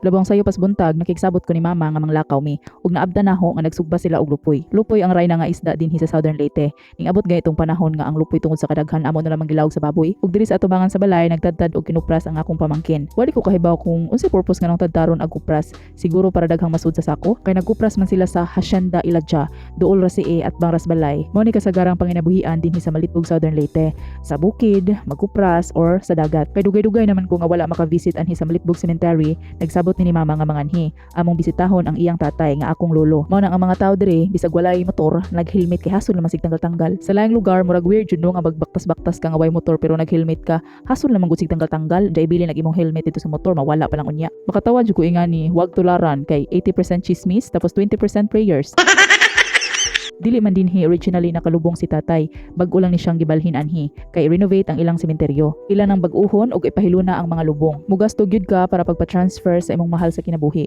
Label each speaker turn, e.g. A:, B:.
A: Labang sayo pas buntag nakigsabot ko ni mama nga manglakaw mi ug naabda naho nga nagsugba sila og lupoy. Lupoy ang rayna nga isda dinhi sa Southern Leyte. Ning abot gay itong panahon nga ang lupoy tungod sa kadaghan amo na lamang gilawog sa baboy. Ug diri sa atubangan sa balay nagtadtad og kinupras ang akong pamangkin. Wali ko kahibaw kung unsay purpose nga nang tadtaron ang kupras. Siguro para daghang masud sa sako kay nagkupras man sila sa Hacienda Iladja, duol ra si at Bangras Balay. Mao ni kasagarang panginabuhian dinhi sa Malitbog Southern Leyte. Sa bukid, magkupras or sa dagat. Kay dugay-dugay naman ko nga wala makavisit anhi sa Malitbog Cemetery, nagsabot ni mama nga manganhi. Among bisitahon ang iyang tatay nga akong lolo. Mao nang ang mga tao diri bisag walay motor, nag-helmet kay hasol naman sig tanggal-tanggal. Sa laing lugar murag weird jud no nga magbaktas-baktas ka nga way motor pero nag-helmet ka. Hasol naman gud sig tanggal-tanggal. Dai bili nag imong helmet dito sa motor mawala pa lang unya. Makatawa jud ko ingani, huwag tularan kay 80% chismis tapos 20% prayers. Dili man dinhi originally nakalubong si tatay, bag-o lang ni siyang gibalhin anhi kay renovate ang ilang sementeryo. Ilan ang bag-uhon ug ipahiluna ang mga lubong. Mugasto gyud ka para pagpa-transfer sa imong mahal sa kinabuhi.